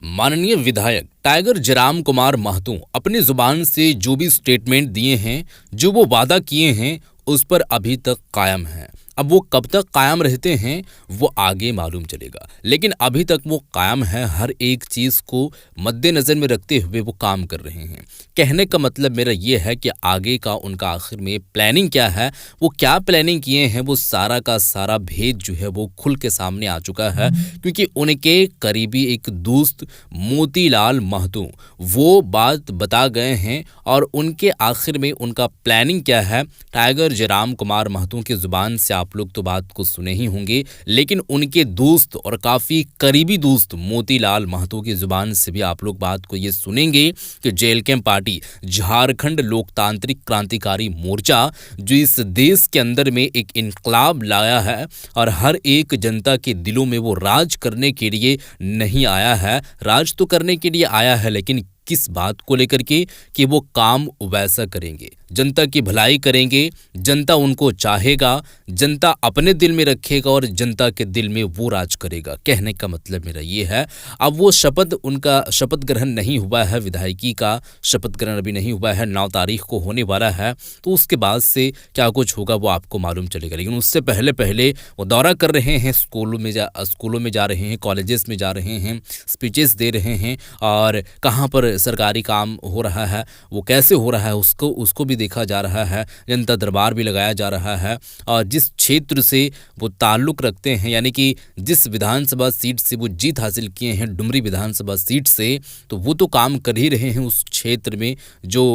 माननीय विधायक टाइगर जयराम कुमार महतो अपनी जुबान से जो भी स्टेटमेंट दिए हैं, जो वो वादा किए हैं, उस पर अभी तक कायम है। अब वो कब तक कायम रहते हैं वो आगे मालूम चलेगा, लेकिन अभी तक वो कायम है। हर एक चीज़ को मद्देनज़र में रखते हुए वो काम कर रहे हैं। कहने का मतलब मेरा ये है कि आगे का उनका आखिर में प्लानिंग क्या है, वो क्या प्लानिंग किए हैं, वो सारा का सारा भेद जो है वो खुल के सामने आ चुका है। क्योंकि उनके करीबी एक दोस्त मोतीलाल महतो वो बात बता गए हैं और उनके आखिर में उनका प्लानिंग क्या है, टाइगर जयराम कुमार महतो की ज़ुबान से आप लोग तो बात को सुने ही होंगे, लेकिन उनके दोस्त और काफ़ी करीबी दोस्त मोतीलाल महतो की ज़ुबान से भी आप लोग बात को ये सुनेंगे कि जेएलके पार्टी झारखंड लोकतांत्रिक क्रांतिकारी मोर्चा जो इस देश के अंदर में एक इनकलाब लाया है और हर एक जनता के दिलों में वो राज करने के लिए नहीं आया है। राज तो करने के लिए आया है, लेकिन किस बात को लेकर के कि वो काम वैसा करेंगे, जनता की भलाई करेंगे, जनता उनको चाहेगा, जनता अपने दिल में रखेगा और जनता के दिल में वो राज करेगा। कहने का मतलब मेरा ये है। अब वो शपथ, उनका शपथ ग्रहण नहीं हुआ है, विधायकी का शपथ ग्रहण अभी नहीं हुआ है, 9 तारीख को होने वाला है, तो उसके बाद से क्या कुछ होगा वो आपको मालूम चलेगा। लेकिन उससे पहले पहले वो दौरा कर रहे हैं, स्कूलों में जा रहे हैं, कॉलेजेस में जा रहे हैं, स्पीचेस दे रहे हैं और कहाँ पर सरकारी काम हो रहा है, वो कैसे हो रहा है उसको भी देखा जा रहा है। जनता दरबार भी लगाया जा रहा है और जिस क्षेत्र से वो ताल्लुक़ रखते हैं, यानी कि जिस विधानसभा सीट से वो जीत हासिल किए हैं, डुमरी विधानसभा सीट से, तो वो तो काम कर ही रहे हैं उस क्षेत्र में। जो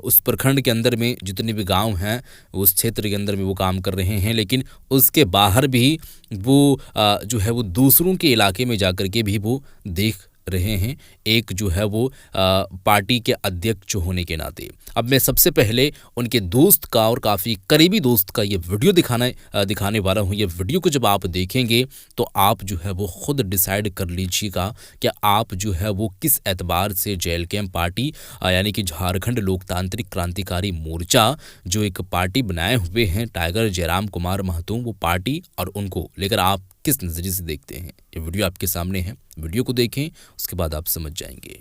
उस प्रखंड के अंदर में जितने भी गांव हैं उस क्षेत्र के अंदर में वो काम कर रहे हैं, लेकिन उसके बाहर भी वो जो है वो दूसरों के इलाके में जाकर के भी वो देख रहे हैं, एक जो है वो पार्टी के अध्यक्ष होने के नाते। अब मैं सबसे पहले उनके दोस्त का और काफ़ी करीबी दोस्त का ये वीडियो दिखाने वाला हूँ। ये वीडियो को जब आप देखेंगे तो आप जो है वो खुद डिसाइड कर लीजिएगा कि आप जो है वो किस एतबार से जेएलके पार्टी यानी कि झारखंड लोकतांत्रिक क्रांतिकारी मोर्चा जो एक पार्टी बनाए हुए हैं टाइगर जयराम कुमार महतो, वो पार्टी और उनको लेकर आप किस नज़रिए से देखते हैं। ये वीडियो आपके सामने है, वीडियो को देखें, उसके बाद आप समझ जाएंगे।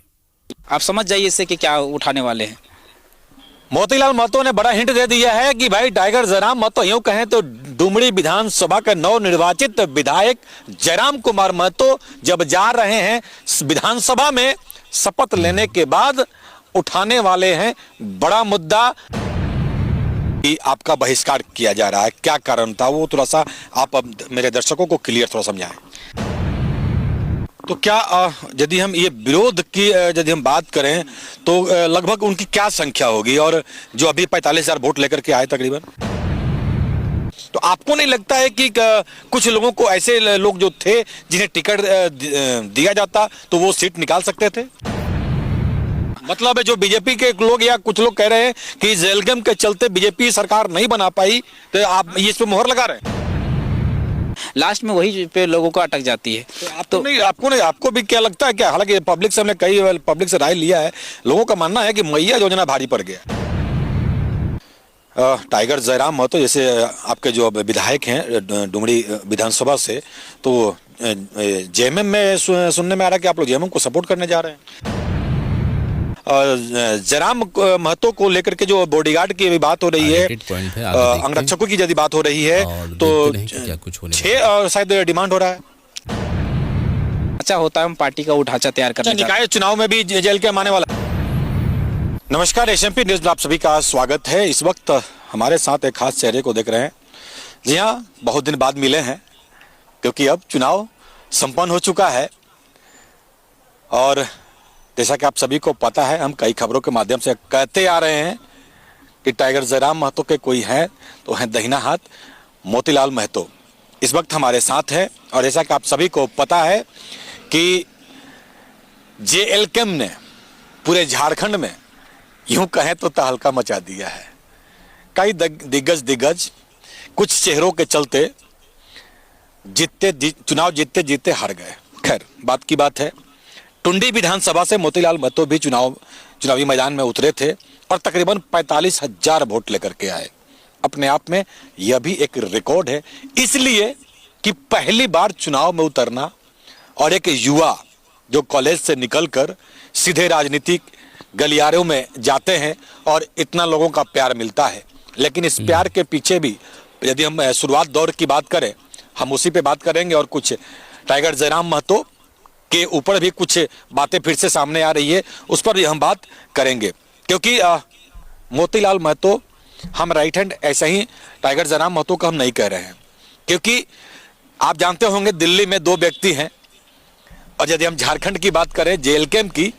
आप समझ जाइए इससे कि क्या उठाने वाले हैं। मोतीलाल महतो ने बड़ा हिंट दे दिया है कि भाई टाइगर जयराम महतो, यूं कहें तो डुमरी विधानसभा के नवनिर्वाचित विधायक जयराम कुमार महतो जब जा रहे हैं विधानसभा में शपथ लेने के बाद उठाने वाले हैं बड़ा मुद्दा कि आपका बहिष्कार किया जा रहा है। क्या कारण था वो थोड़ा सा आप मेरे दर्शकों को क्लियर थोड़ा समझाएं। तो क्या यदि हम ये विरोध की यदि हम बात करें तो लगभग उनकी क्या संख्या होगी, और जो अभी 45,000 वोट लेकर के आए तकरीबन, तो आपको नहीं लगता है कि कुछ लोगों को, ऐसे लोग जो थे जिन्हें टिकट दिया जाता तो वो सीट निकाल सकते थे? मतलब है जो बीजेपी के लोग या कुछ लोग कह रहे हैं कि जेएलके के चलते बीजेपी सरकार नहीं बना पाई, तो आप ये इस पे मोहर लगा रहे हैं। लास्ट में वही पे लोगों को अटक जाती है। तो आपको भी क्या लगता है क्या? हालांकि पब्लिक से हमने कई पब्लिक से राय लिया है, लोगों का मानना है कि मैया योजना भारी पड़ गया। टाइगर जयराम महतो जैसे आपके जो विधायक हैं डुमरी विधानसभा से, तो जेएमएम में सुनने में आ रहा है कि आप लोग जेएमएम को सपोर्ट करने जा रहे हैं। जयराम महतो को लेकर के जो बॉडीगार्ड की बात हो रही है, अंगरक्षकों की यदि बात हो रही है, तो 6 शायद डिमांड हो रहा है। अच्छा होता है हम पार्टी का ढांचा तैयार करने का। निकाय चुनाव में भी जेएलके आने वाला। नमस्कार, एसएमपी न्यूज में आप सभी का स्वागत है। इस वक्त हमारे साथ एक खास चेहरे को देख रहे हैं। जी हाँ, बहुत दिन बाद मिले हैं क्योंकि अब चुनाव संपन्न हो चुका है और जैसा कि आप सभी को पता है, हम कई खबरों के माध्यम से कहते आ रहे हैं कि टाइगर जयराम महतो के कोई हैं तो हैं दहिना हाथ मोतीलाल महतो। इस वक्त हमारे साथ है और जैसा कि आप सभी को पता है कि जेएलके ने पूरे झारखंड में यूं कहें तो तहलका मचा दिया है। कई दिग्गज कुछ चेहरों के चलते चुनाव जीतते हार गए। खैर, बात की बात है, टुंडी विधानसभा से मोतीलाल महतो भी चुनावी मैदान में उतरे थे और तकरीबन 45,000 वोट लेकर के आए। अपने आप में यह भी एक रिकॉर्ड है, इसलिए कि पहली बार चुनाव में उतरना और एक युवा जो कॉलेज से निकलकर सीधे राजनीतिक गलियारों में जाते हैं और इतना लोगों का प्यार मिलता है। लेकिन इस प्यार के पीछे भी यदि हम शुरुआत दौर की बात करें, हम उसी पे बात करेंगे और कुछ टाइगर जयराम महतो के ऊपर भी कुछ बातें फिर से सामने आ रही है, उस पर भी हम बात करेंगे। क्योंकि मोतीलाल महतो हम राइट हैंड ऐसे ही टाइगर जयराम महतो का हम नहीं कह रहे हैं, क्योंकि आप जानते होंगे दिल्ली में दो व्यक्ति हैं, और यदि हम झारखंड की बात करें जेएलके की,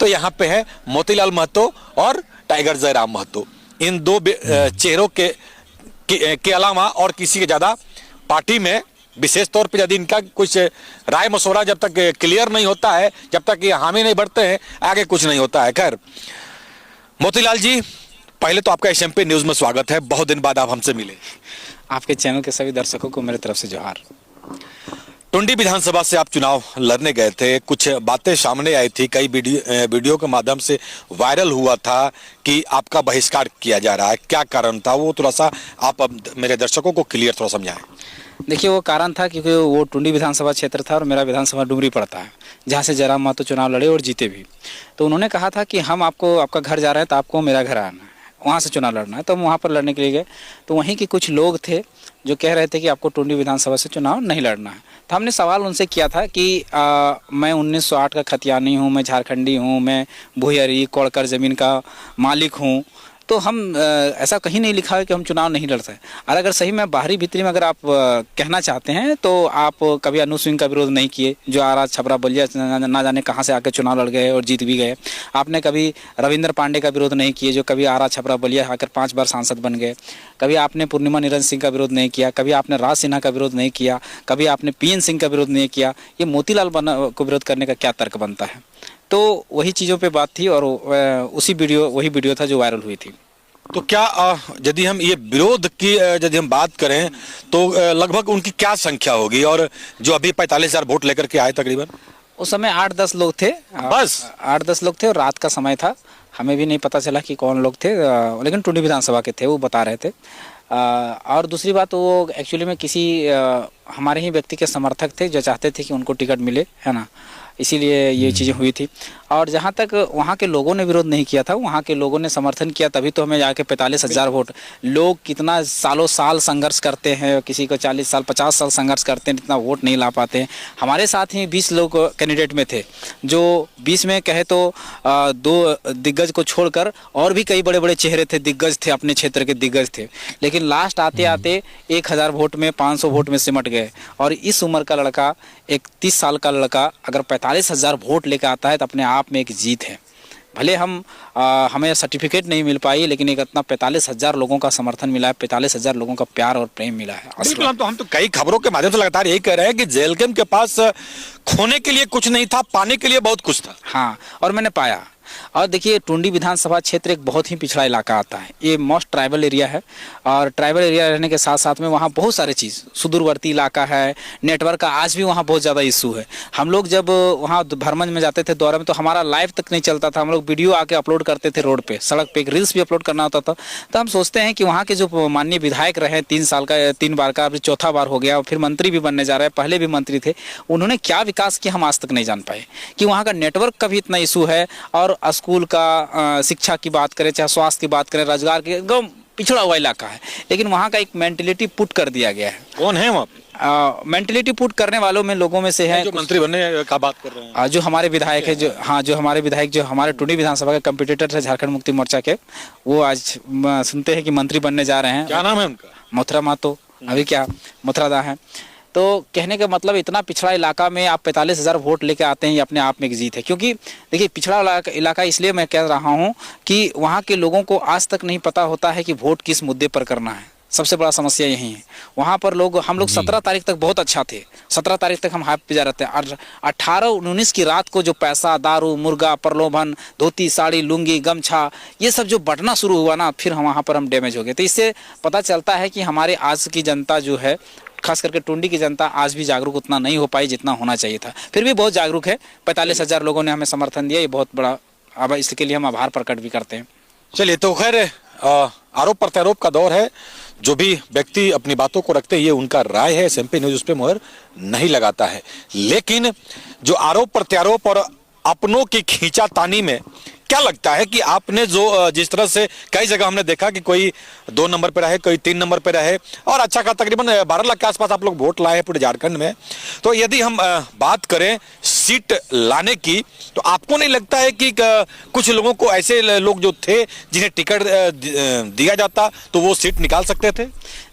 तो यहाँ पे है मोतीलाल महतो और टाइगर जयराम महतो। इन दो चेहरों के अलावा और किसी के ज्यादा पार्टी में विशेष तौर पे यदि इनका कुछ राय मशवरा जब तक क्लियर नहीं होता है, जब तक ये हामी नहीं बढ़ते हैं, आगे कुछ नहीं होता है। खैर मोतीलाल जी, पहले तो आपका एसएमपी न्यूज में स्वागत है, बहुत दिन बाद आप हमसे मिले। आपके चैनल के सभी दर्शकों को मेरे तरफ से जोहार। टुंडी विधानसभा से आप चुनाव लड़ने गए थे, कुछ बातें सामने आई थी, कई वीडियो के माध्यम से वायरल हुआ था कि आपका बहिष्कार किया जा रहा है। क्या कारण था वो थोड़ा सा आप अब मेरे दर्शकों को क्लियर थोड़ा समझाएं। देखिए, वो कारण था क्योंकि वो टुंडी विधानसभा क्षेत्र था और मेरा विधानसभा डुमरी पड़ता है, जहाँ से जयराम महतो चुनाव लड़े और जीते भी। तो उन्होंने कहा था कि हम आपका घर जा रहे हैं तो आपको मेरा घर आना है, वहाँ से चुनाव लड़ना है। तो हम वहाँ पर लड़ने के लिए गए, तो वहीं के कुछ लोग थे जो कह रहे थे कि आपको टुंडी विधानसभा से चुनाव नहीं लड़ना है। तो हमने सवाल उनसे किया था कि मैं 1908 का खतियानी हूँ, मैं झारखंडी हूँ, मैं भुइयरी कोड़कर ज़मीन का मालिक हूँ, तो हम ऐसा कहीं नहीं लिखा है कि हम चुनाव नहीं लड़ सकते। और अगर सही में बाहरी भीतरी में अगर आप कहना चाहते हैं तो आप कभी अनु सिंह का विरोध नहीं किए, जो आरा छपरा बलिया ना जाने कहाँ से आकर चुनाव लड़ गए और जीत भी गए। आपने कभी रविंद्र पांडे का विरोध नहीं किए, जो कभी आरा छपरा बलिया आकर 5 बार सांसद बन गए। कभी आपने पूर्णिमा निरंजन सिंह का विरोध नहीं किया, कभी आपने राज सिन्हा का विरोध नहीं किया, कभी आपने पीएन सिंह का विरोध नहीं किया। ये मोतीलाल को विरोध करने का क्या तर्क बनता है? तो वही चीज़ों पे बात थी और वही वीडियो था जो वायरल हुई थी। तो क्या यदि हम ये विरोध की यदि हम बात करें तो लगभग उनकी क्या संख्या होगी, और जो अभी 45,000 वोट लेकर के आए तकरीबन? उस समय 8-10 लोग थे, बस 8-10 लोग थे और रात का समय था, हमें भी नहीं पता चला कि कौन लोग थे, लेकिन टुंडी विधानसभा के थे, वो बता रहे थे। और दूसरी बात, वो एक्चुअली में किसी हमारे ही व्यक्ति के समर्थक थे जो चाहते थे कि उनको टिकट मिले, है ना, इसीलिए ये चीज़ें हुई थी। और जहाँ तक वहाँ के लोगों ने विरोध नहीं किया था, वहाँ के लोगों ने समर्थन किया, तभी तो हमें जाके 45,000 वोट। लोग कितना सालों साल संघर्ष करते हैं, किसी को 40 साल 50 साल संघर्ष करते हैं, इतना वोट नहीं ला पाते हैं। हमारे साथ ही 20 लोग कैंडिडेट में थे, जो 20 में कहे तो 2 दिग्गज को छोड़कर और भी कई बड़े बड़े चेहरे थे, दिग्गज थे, अपने क्षेत्र के दिग्गज थे। लेकिन लास्ट आते आते 1000 वोट में 500 वोट में सिमट गए। और इस उम्र का लड़का, एक 30 साल का लड़का अगर 45,000 वोट लेकर आता है तो अपने आप में एक जीत है। भले हमें सर्टिफिकेट नहीं मिल पाई, लेकिन एक इतना 45,000 लोगों का समर्थन मिला है, 45,000 लोगों का प्यार और प्रेम मिला है। बिल्कुल, हम तो कई खबरों के माध्यम से लगातार यही कह रहे हैं कि जेएलके के पास खोने के लिए कुछ नहीं था, पाने के लिए बहुत कुछ था। हाँ, और मैंने पाया। और देखिए, टुंडी विधानसभा क्षेत्र एक बहुत ही पिछड़ा इलाका आता है, ये मोस्ट ट्राइबल एरिया है। और ट्राइबल एरिया रहने के साथ साथ में वहाँ बहुत सारे चीज़, सुदूरवर्ती इलाका है, नेटवर्क का आज भी वहाँ बहुत ज़्यादा इशू है। हम लोग जब वहाँ भरमंज में जाते थे दौरे में, तो हमारा लाइव तक नहीं चलता था, हम लोग वीडियो आके अपलोड करते थे रोड पे, सड़क पे, एक रील्स भी अपलोड करना होता था। तो हम सोचते हैं कि वहाँ के जो माननीय विधायक रहे 3 बार का, अभी 4था बार हो गया, फिर मंत्री भी बनने जा रहे हैं, पहले भी मंत्री थे, उन्होंने क्या विकास किया हम आज तक नहीं जान पाए। कि वहाँ का नेटवर्क का भी इतना इशू है, और स्कूल का, शिक्षा की बात करें, चाहे स्वास्थ्य की बात करें, रोजगार की, एकदम पिछड़ा हुआ इलाका है। लेकिन वहाँ का एक मेंटलिटी पुट कर दिया गया है। कौन है वहाँ? मेंटलिटी पुट करने वालों में लोगों में से है, जो मंत्री बनने का बात कर रहे हैं, जो हमारे विधायक है, जो हमारे विधायक, जो हमारे टुंडी विधानसभा के कंपटीटर थे झारखंड मुक्ति मोर्चा के, वो आज सुनते हैं कि मंत्री बनने जा रहे हैं। क्या नाम है उनका? मथुरा महतो, अभी क्या मथुरा है। तो कहने का मतलब, इतना पिछड़ा इलाका में आप 45,000 वोट लेके आते हैं, ये अपने आप में एक जीत है। क्योंकि देखिए, पिछड़ा इलाका इसलिए मैं कह रहा हूँ कि वहाँ के लोगों को आज तक नहीं पता होता है कि वोट किस मुद्दे पर करना है। सबसे बड़ा समस्या यही है। वहाँ पर हम लोग 17 तारीख तक बहुत अच्छा थे, 17 तारीख तक हम हाइप पे जा रहे थे। और 18-19 की रात को जो पैसा, दारू, मुर्गा, प्रलोभन, धोती, साड़ी, लुंगी, गमछा, ये सब जो बंटना शुरू हुआ ना, फिर वहाँ पर हम डैमेज हो गए। तो इससे पता चलता है कि हमारे आज की जनता जो है, खास करके टुंडी की जनता, आज भी जागरूक उतना नहीं हो पाई जितना होना चाहिए था। फिर भी बहुत जागरूक है। 45,000 लोगों ने हमें समर्थन दिया, ये बहुत बड़ा, अब इसके लिए हम आभार प्रकट भी करते हैं। चलिए, तो खैर आरोप प्रत्यारोप का दौर है। जो भी व्यक्ति अपनी बातों को रखते हैं ये उनका राय है, SMP न्यूज उस पर मुहर नहीं लगाता है। लेकिन जो आरोप प्रत्यारोप और अपनों की खींचातानी में क्या लगता है कि आपने जो जिस तरह से कई जगह हमने देखा कि कोई 2 नंबर पे रहे, कोई 3 नंबर पे रहे और अच्छा का तकरीबन 12 लाख के आसपास आप लोग वोट लाए हैं पूरे झारखंड में। तो यदि हम बात करें सीट लाने की, तो आपको नहीं लगता है कि कुछ लोगों को ऐसे लोग जो थे जिन्हें टिकट दिया जाता तो वो सीट निकाल सकते थे?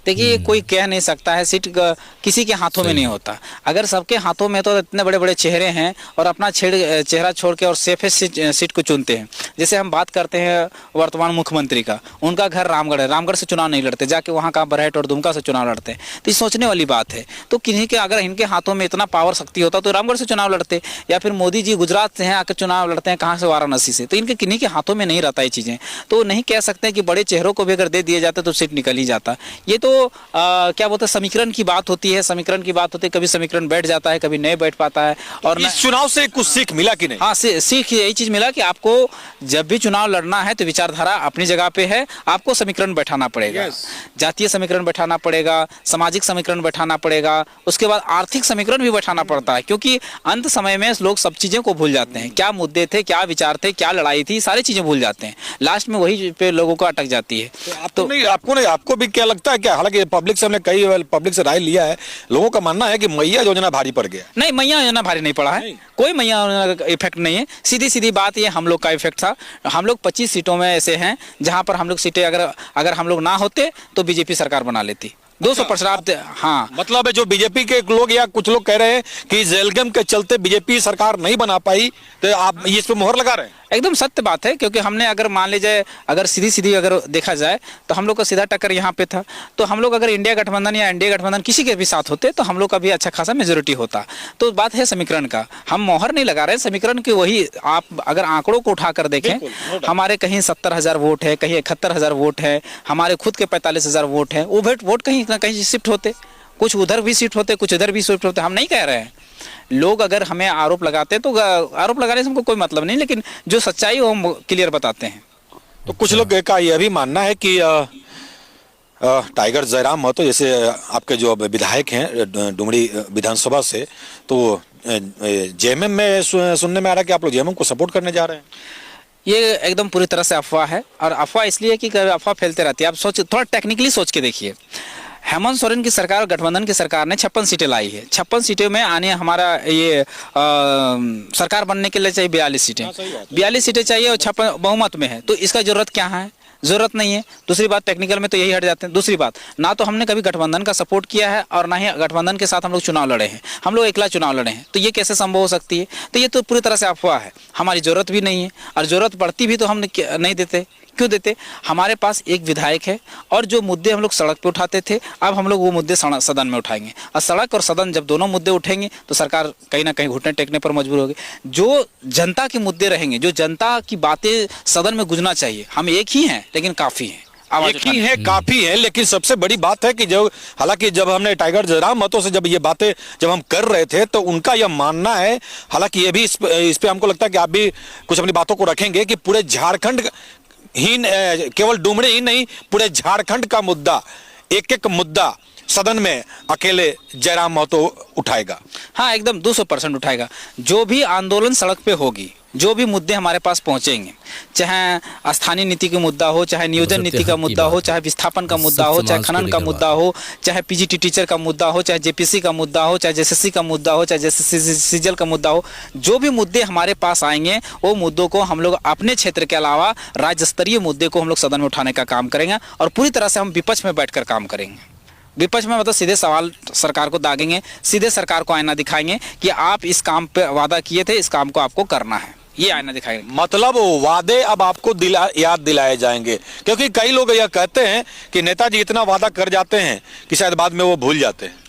देखिए, कोई कह नहीं सकता है, सीट किसी के हाथों में नहीं होता। अगर सबके हाथों में तो इतने बड़े बड़े चेहरे हैं और अपना चेहरा छोड़ के और सेफेस्ट सीट को चुनते हैं। जैसे हम बात करते हैं वर्तमान मुख्यमंत्री का, उनका घर रामगढ़ है, रामगढ़ से चुनाव नहीं लड़ते, जाके वहाँ का बरहट और दुमका से चुनाव लड़ते हैं। तो ये सोचने वाली बात है। तो किन्हीं के अगर इनके हाथों में इतना पावर शक्ति होता तो रामगढ़ से चुनाव लड़ते, या फिर मोदी जी गुजरात से हैं आकर चुनाव लड़ते हैं, कहाँ से, वाराणसी से। तो इनके किन्हीं के हाथों में नहीं रहता ये चीज़ें। तो नहीं कह सकते कि बड़े चेहरों को भी अगर दे दिए जाते तो सीट निकल ही जाता। ये तो क्या बोलते हैं, समीकरण की बात होती है, समीकरण की बात होती है। कभी समीकरण बैठ जाता है, कभी नहीं बैठ पाता है। और इस चुनाव से कुछ सीख मिला कि नहीं? हाँ, सीख यही चीज मिला कि आपको जब भी चुनाव लड़ना है तो विचारधारा अपनी जगह पे है, आपको समीकरण बैठाना पड़ेगा। जातीय समीकरण बैठाना पड़ेगा, सामाजिक समीकरण बैठाना पड़ेगा, उसके बाद आर्थिक समीकरण भी बैठाना पड़ता है। क्योंकि अंत समय में लोग सब चीजें को भूल जाते हैं, क्या मुद्दे थे, क्या विचार थे, क्या लड़ाई थी, सारी चीजें भूल जाते हैं। लास्ट में वही पे लोगों को अटक जाती है। आपको भी क्या लगता है क्या? हालांकि पब्लिक से हमने कई पब्लिक से राय लिया है, लोगों का मानना है कि मैया योजना भारी पड़ गया। नहीं, मैया योजना भारी नहीं पड़ा है, कोई मैया योजना का इफेक्ट नहीं है। सीधी सीधी बात ये हम लोग का इफेक्ट था। हम लोग 25 सीटों में ऐसे हैं जहां पर हम लोग सीटें अगर हम लोग ना होते तो बीजेपी सरकार बना लेती 200%। हाँ, मतलब जो बीजेपी के लोग या कुछ लोग कह रहे हैं कि जेलगम के चलते बीजेपी सरकार नहीं बना पाई, तो आप ये इस पे मोहर लगा रहे हैं? एकदम सत्य बात है। क्योंकि हमने अगर मान लीजिए, अगर सीधी सीधी अगर देखा जाए तो हम लोग का सीधा टक्कर यहाँ पे था। तो हम लोग अगर इंडिया गठबंधन या एनडीए गठबंधन किसी के भी साथ होते तो हम लोग का भी अच्छा खासा मेजोरिटी होता। तो बात है समीकरण का, हम मोहर नहीं लगा रहे समीकरण की। वही आप अगर आंकड़ों को उठाकर देखें, हमारे कहीं 70,000 वोट है, कहीं 71,000 वोट है, हमारे खुद के 45,000 वोट है। वो वोट कहीं ना कहीं शिफ्ट होते, कुछ उधर भी शिफ्ट होते, कुछ इधर भी शिफ्ट होते। हम नहीं कह रहे हैं, लोग अगर हमें आरोप लगाते तो आरोप लगाने से हमको कोई मतलब नहीं, लेकिन जो सच्चाई वो हम क्लियर बताते हैं। तो कुछ लोग का यह भी मानना है कि टाइगर जयराम महतो जैसे आपके जो विधायक हैं डुमरी विधानसभा से, तो जेएमएम में सुनने में आ रहा है कि आप लोग जेएमएम को सपोर्ट करने जा रहे हैं। ये एकदम पूरी तरह से अफवाह है, और अफवाह इसलिए कि अफवाह फैलते रहती है। आप थोड़ा टेक्निकली सोच के देखिए, हेमंत सोरेन की सरकार, गठबंधन की सरकार ने 56 सीटें लाई है। 56 सीटें में आने हमारा ये सरकार बनने के लिए चाहिए 42 सीटें। 42 सीटें चाहिए और 56 बहुमत में है, तो इसका जरूरत क्या है? जरूरत नहीं है। दूसरी बात, टेक्निकल में तो यही हट जाते हैं। दूसरी बात, ना तो हमने कभी गठबंधन का सपोर्ट किया है और ना ही गठबंधन के साथ हम लोग चुनाव लड़े हैं। हम लोग अकेला चुनाव लड़े हैं, तो ये कैसे संभव हो सकती है? तो ये तो पूरी तरह से अफवाह है। हमारी जरूरत भी नहीं है, और जरूरत पड़ती भी तो हम नहीं देते। क्यों देते? हमारे पास एक विधायक है, और जो मुद्दे हम लोग सड़क पे उठाते थे, अब हम लोग वो मुद्दे सदन में उठाएंगे। और सड़क और सदन जब दोनों मुद्दे उठेंगे तो सरकार कहीं ना कहीं घुटने टेकने पर मजबूर होगी। जो जनता के मुद्दे रहेंगे, जो जनता की बातें सदन में गुंजना चाहिए, हम एक ही हैं लेकिन काफी हैं, एक ही है, काफी है। लेकिन सबसे बड़ी बात है कि हालांकि जब हमने टाइगर जयराम महतो से जब ये बातें जब हम कर रहे थे, तो उनका यह मानना है, हालांकि ये भी इस पे हमको लगता है कि आप भी कुछ अपनी बातों को रखेंगे, कि पूरे झारखंड ही, केवल डुमरी ही नहीं, पूरे झारखंड का मुद्दा, एक एक मुद्दा सदन में अकेले जयराम महतो उठाएगा। हाँ, एकदम 200% उठाएगा। जो भी आंदोलन सड़क पे होगी, जो भी मुद्दे हमारे पास पहुंचेंगे, चाहे स्थानीय नीति का मुद्दा हो, चाहे नियोजन नीति का मुद्दा हो, चाहे विस्थापन का मुद्दा हो, चाहे खनन का मुद्दा हो, चाहे पीजीटी टीचर का मुद्दा हो, चाहे जेपीसी का मुद्दा हो, चाहे जेएसएससी का मुद्दा हो, चाहे जेएसएससी का मुद्दा हो, जो भी मुद्दे हमारे पास आएंगे, वो मुद्दों को हम लोग अपने क्षेत्र के अलावा राज्य स्तरीय मुद्दे को हम लोग सदन में उठाने का काम करेंगे। और पूरी तरह से हम विपक्ष में बैठकर काम करेंगे। विपक्ष में मतलब सीधे सवाल सरकार को दागेंगे, सीधे सरकार को आईना दिखाएंगे कि आप इस काम पे वादा किए थे, इस काम को आपको करना है, ये आईना दिखाएंगे। मतलब वादे अब आपको याद दिलाए जाएंगे, क्योंकि कई लोग यह कहते हैं कि नेताजी इतना वादा कर जाते हैं कि शायद बाद में वो भूल जाते हैं।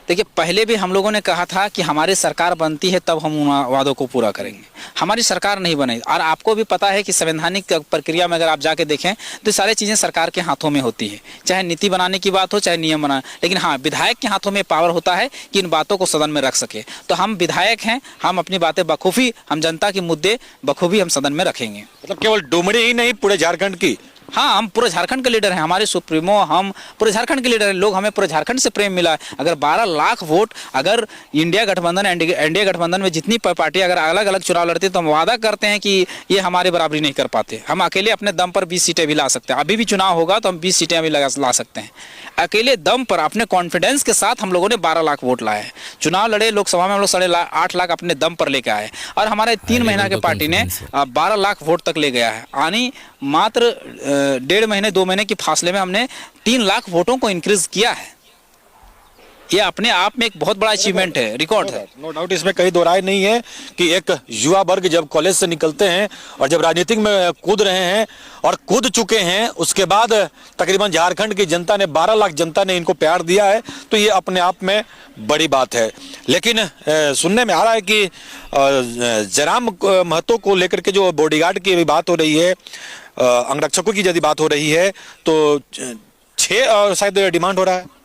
देखिए, पहले भी हम लोगों ने कहा था कि हमारी सरकार बनती है तब हम उन वादों को पूरा करेंगे। हमारी सरकार नहीं बनी, और आपको भी पता है कि संवैधानिक प्रक्रिया में अगर आप जाके देखें तो सारी चीज़ें सरकार के हाथों में होती है, चाहे नीति बनाने की बात हो, चाहे नियम बनाना। लेकिन हाँ, विधायक के हाथों में पावर होता है कि इन बातों को सदन में रख सके। तो हम विधायक हैं, हम अपनी बातें बखूबी, हम जनता के मुद्दे बखूबी हम सदन में रखेंगे। मतलब केवल डुमरी ही नहीं, पूरे झारखंड की हाँ, हम पूरे झारखंड के लीडर हैं, हमारे सुप्रीमो हम पूरे झारखंड के लीडर हैं। लोग हमें पूरे झारखंड से प्रेम मिला है। अगर 12 लाख वोट अगर इंडिया गठबंधन एनडीए गठबंधन में जितनी पार्टी अगर अलग अलग चुनाव लड़ती तो हम वादा करते हैं कि ये हमारे बराबरी नहीं कर पाते। हम अकेले अपने दम पर 20 सीटें भी ला सकते हैं। अभी भी चुनाव होगा तो हम 20 सीटें अभी ला सकते हैं। अकेले दम पर अपने कॉन्फिडेंस के साथ हम लोगों ने 12 लाख वोट लाए हैं। चुनाव लड़े लोकसभा में हम लोग 8.5 लाख अपने दम पर लेके आए और हमारे 3 महीना के पार्टी ने 12 लाख वोट तक ले गया है। आनी मात्र 1.5 महीने 2 महीने के फासले में हमने 3 लाख वोटों को इंक्रीज किया है। ये अपने आप में एक बहुत बड़ा अचीवमेंट है, रिकॉर्ड है। नो डाउट, इसमें कहीं दो राय नहीं है कि एक युवा वर्ग जब कॉलेज से निकलते हैं और जब राजनीतिक में कूद रहे हैं और कूद चुके हैं, उसके बाद तकरीबन झारखंड की जनता ने 12 लाख जनता ने इनको प्यार दिया है, तो ये अपने आप में बड़ी बात है। लेकिन सुनने में आ रहा है कि जयराम महतो को लेकर के जो बॉडीगार्ड की अभी बात हो रही है, अंगरक्षकों की यदि बात हो रही है, तो 6 शायद डिमांड हो रहा है।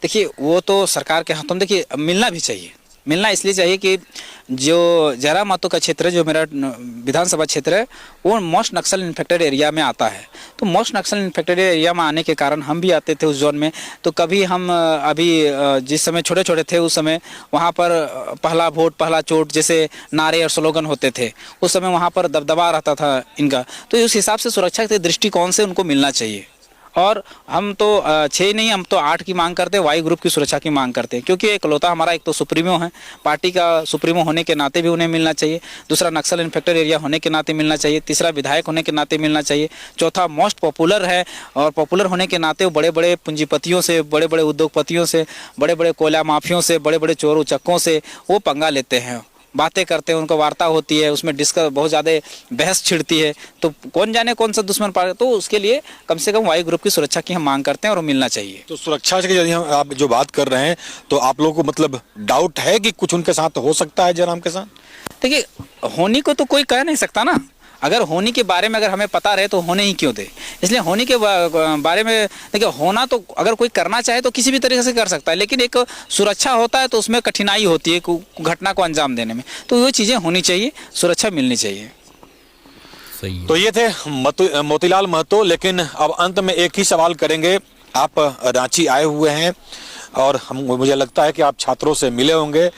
देखिए, वो तो सरकार के हाथों में, देखिए मिलना भी चाहिए। मिलना इसलिए चाहिए कि जो जयराम महतो का क्षेत्र है, जो मेरा विधानसभा क्षेत्र है, वो मोस्ट नक्सल इन्फेक्टेड एरिया में आता है। तो मोस्ट नक्सल इन्फेक्टेड एरिया में आने के कारण हम भी आते थे उस जोन में। तो कभी हम अभी जिस समय छोटे छोटे थे उस समय वहाँ पर पहला वोट पहला चोट जैसे नारे और स्लोगन होते थे, उस समय वहाँ पर दबदबा रहता था इनका। तो उस हिसाब से सुरक्षा के दृष्टिकोण से उनको मिलना चाहिए। और हम तो 6 नहीं, हम तो 8 की मांग करते हैं, वाई ग्रुप की सुरक्षा की मांग करते हैं, क्योंकि इकलौता हमारा एक तो सुप्रीमो है, पार्टी का सुप्रीमो होने के नाते भी उन्हें मिलना चाहिए। दूसरा, नक्सल इन्फेक्टेड एरिया होने के नाते मिलना चाहिए। तीसरा, विधायक होने के नाते मिलना चाहिए। चौथा, मोस्ट पॉपुलर है और पॉपुलर होने के नाते वो बड़े बड़े पूंजीपतियों से, बड़े बड़े उद्योगपतियों से, बड़े बड़े कोयला माफियों से, बड़े बड़े चोर उचक्कों से वो पंगा लेते हैं, बातें करते हैं, उनको वार्ता होती है, उसमें डिस्कस बहुत ज़्यादा बहस छिड़ती है। तो कौन जाने कौन सा दुश्मन पार्टी, तो उसके लिए कम से कम वाई ग्रुप की सुरक्षा की हम मांग करते हैं और वो मिलना चाहिए। तो सुरक्षा की यदि हम आप जो बात कर रहे हैं, तो आप लोगों को मतलब डाउट है कि कुछ उनके साथ हो सकता है जयराम के साथ? देखिए, होनी को तो कोई कह नहीं सकता ना। अगर होनी के बारे में अगर हमें पता रहे तो होने ही क्यों दे। इसलिए होनी के बारे में देखिए, होना तो अगर कोई करना चाहे तो किसी भी तरीके से कर सकता है, लेकिन एक सुरक्षा होता है तो उसमें कठिनाई होती है घटना को अंजाम देने में। तो वो चीज़ें होनी चाहिए, सुरक्षा मिलनी चाहिए। सही है। तो ये थे मोतीलाल महतो। लेकिन अब अंत में एक ही सवाल करेंगे। आप रांची आए हुए हैं और मुझे लगता है कि आप छात्रों से मिले होंगे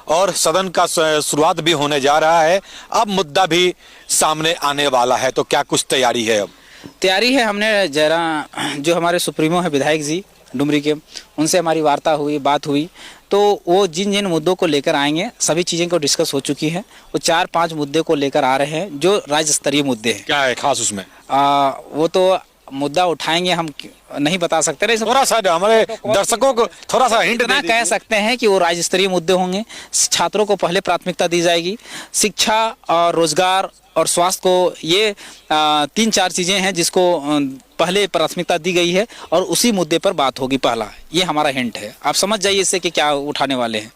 और सदन का शुरुआत भी होने जा रहा है। अब मुद्दा भी सामने आने वाला है, तो क्या कुछ तैयारी है? अब तैयारी है, हमने जयराम जो हमारे सुप्रीमो है विधायक जी डुमरी के, उनसे हमारी वार्ता हुई, बात हुई। तो वो जिन जिन मुद्दों को लेकर आएंगे सभी चीज़ें को डिस्कस हो चुकी है। वो 4-5 मुद्दे को लेकर आ रहे हैं जो राज्य स्तरीय मुद्दे हैं। क्या है खास उसमें? वो तो मुद्दा उठाएंगे, हम नहीं बता सकते रहे। थोड़ा सा हमारे दर्शकों को थोड़ा सा हिंट इतना कह सकते हैं कि वो राज्य स्तरीय मुद्दे होंगे। छात्रों को पहले प्राथमिकता दी जाएगी। शिक्षा और रोजगार और स्वास्थ्य को, ये 3-4 चीज़ें हैं जिसको पहले प्राथमिकता दी गई है और उसी मुद्दे पर बात होगी पहला। ये हमारा हिंट है, आप समझ जाइए इससे कि क्या उठाने वाले हैं।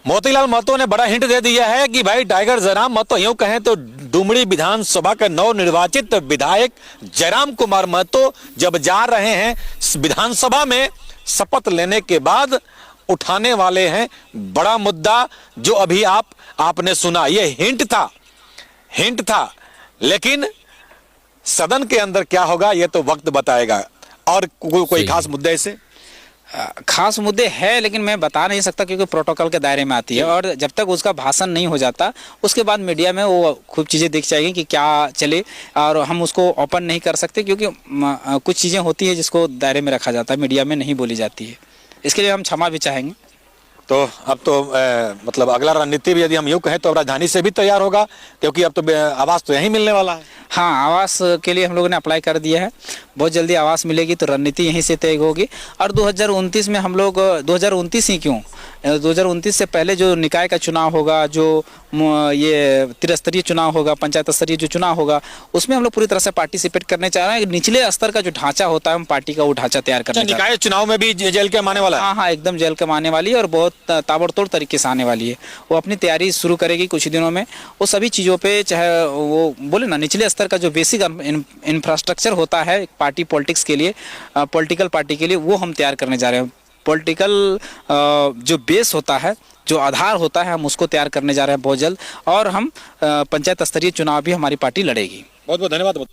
मोतीलाल महतो ने बड़ा हिंट दे दिया है कि भाई टाइगर जयराम महतो, यूं कहें तो डुमरी विधानसभा के नवनिर्वाचित विधायक जयराम कुमार महतो जब जा रहे हैं विधानसभा में शपथ लेने के बाद उठाने वाले हैं बड़ा मुद्दा जो अभी आपने सुना। ये हिंट था, लेकिन सदन के अंदर क्या होगा ये तो वक्त बताएगा। और कोई खास मुद्दे ऐसे खास मुद्दे हैं, लेकिन मैं बता नहीं सकता क्योंकि प्रोटोकॉल के दायरे में आती है। और जब तक उसका भाषण नहीं हो जाता उसके बाद मीडिया में वो खूब चीज़ें दिख जाएंगी कि क्या चले, और हम उसको ओपन नहीं कर सकते क्योंकि कुछ चीज़ें होती है जिसको दायरे में रखा जाता है, मीडिया में नहीं बोली जाती है। इसके लिए हम क्षमा भी चाहेंगे। तो अब तो मतलब अगला रणनीति भी यदि हम यूँ कहें तो अब राजधानी से भी तैयार होगा, क्योंकि अब तो आवास तो यहीं मिलने वाला है। हाँ, आवास के लिए हम लोगों ने अप्लाई कर दिया है, बहुत जल्दी आवास मिलेगी तो रणनीति यहीं से तय होगी। और 2029 में हम लोग 2029 ही क्यों, 2029 से पहले जो निकाय का चुनाव होगा, जो ये त्रिस्तरीय चुनाव होगा, पंचायत स्तरीय जो चुनाव होगा, उसमें हम लोग पूरी तरह से पार्टिसिपेट करने चाह रहे हैं। निचले स्तर का जो ढांचा होता है हम पार्टी का वो ढांचा तैयार करने चाह रहे हैं। निकाय चुनाव में भी जेल के आने वाला है? हाँ, एकदम जेल के आने वाली है और बहुत ताबड़तोड़ तरीके से आने वाली है। वो अपनी तैयारी शुरू करेगी कुछ दिनों में। वो सभी चीज़ों पे, चाहे वो बोले ना निचले स्तर का जो बेसिक इंफ्रास्ट्रक्चर होता है पार्टी पॉलिटिक्स के लिए, पॉलिटिकल पार्टी के लिए, वो हम तैयार करने जा रहे हैं। पॉलिटिकल जो बेस होता है, जो आधार होता है, हम उसको तैयार करने जा रहे हैं बहुत जल्द। और हम पंचायत स्तरीय चुनाव भी हमारी पार्टी लड़ेगी। बहुत बहुत धन्यवाद।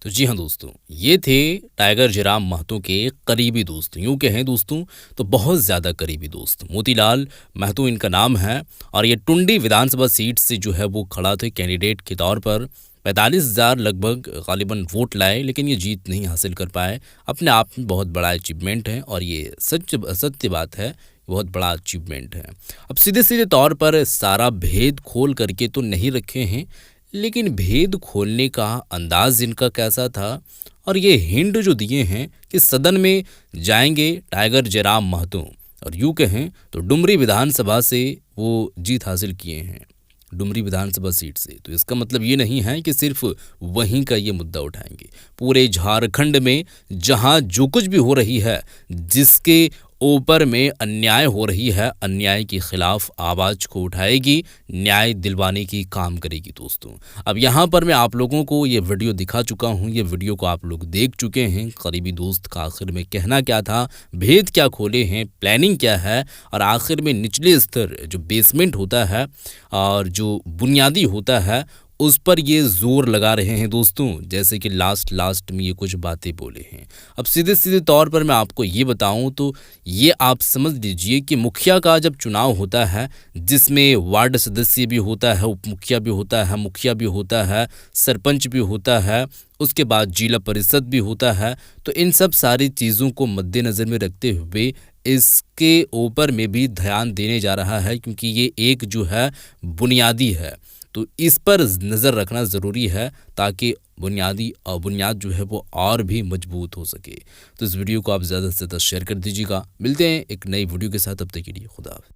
तो जी हाँ दोस्तों, ये थे टाइगर जयराम महतो के करीबी दोस्त, यूँ कहें दोस्तों तो बहुत ज़्यादा करीबी दोस्त। मोतीलाल महतो इनका नाम है और ये टुंडी विधानसभा सीट से जो है वो खड़ा थे कैंडिडेट के तौर पर। 45,000 लगभग गालिबन वोट लाए, लेकिन ये जीत नहीं हासिल कर पाए। अपने आप में बहुत बड़ा अचीवमेंट है और ये सत्य बात है, बहुत बड़ा अचीवमेंट है। अब सीधे सीधे तौर पर सारा भेद खोल करके तो नहीं रखे हैं, लेकिन भेद खोलने का अंदाज इनका कैसा था और ये हिंट जो दिए हैं कि सदन में जाएंगे टाइगर जयराम महतो, और यूँ कहें तो डुमरी विधानसभा से वो जीत हासिल किए हैं, डुमरी विधानसभा सीट से। तो इसका मतलब ये नहीं है कि सिर्फ वहीं का ये मुद्दा उठाएंगे। पूरे झारखंड में जहां जो कुछ भी हो रही है, जिसके ऊपर में अन्याय हो रही है, अन्याय के खिलाफ आवाज़ को उठाएगी, न्याय दिलवाने की काम करेगी दोस्तों। अब यहाँ पर मैं आप लोगों को ये वीडियो दिखा चुका हूँ, ये वीडियो को आप लोग देख चुके हैं। करीबी दोस्त का आखिर में कहना क्या था, भेद क्या खोले हैं, प्लानिंग क्या है, और आखिर में निचले स्तर जो बेसमेंट होता है और जो बुनियादी होता है उस पर ये जोर लगा रहे हैं दोस्तों, जैसे कि लास्ट में ये कुछ बातें बोले हैं। अब सीधे सीधे तौर पर मैं आपको ये बताऊं तो ये आप समझ लीजिए कि मुखिया का जब चुनाव होता है, जिसमें वार्ड सदस्य भी होता है, उप मुखिया भी होता है, मुखिया भी होता है, सरपंच भी होता है, उसके बाद जिला परिषद भी होता है, तो इन सब सारी चीज़ों को मद्देनज़र में रखते हुए इसके ऊपर में भी ध्यान देने जा रहा है, क्योंकि ये एक जो है बुनियादी है, तो इस पर नज़र रखना ज़रूरी है ताकि बुनियाद जो है वो और भी मजबूत हो सके। तो इस वीडियो को आप ज़्यादा से ज़्यादा शेयर कर दीजिएगा। मिलते हैं एक नई वीडियो के साथ, तब तक के लिए खुदा हाफ़िज़।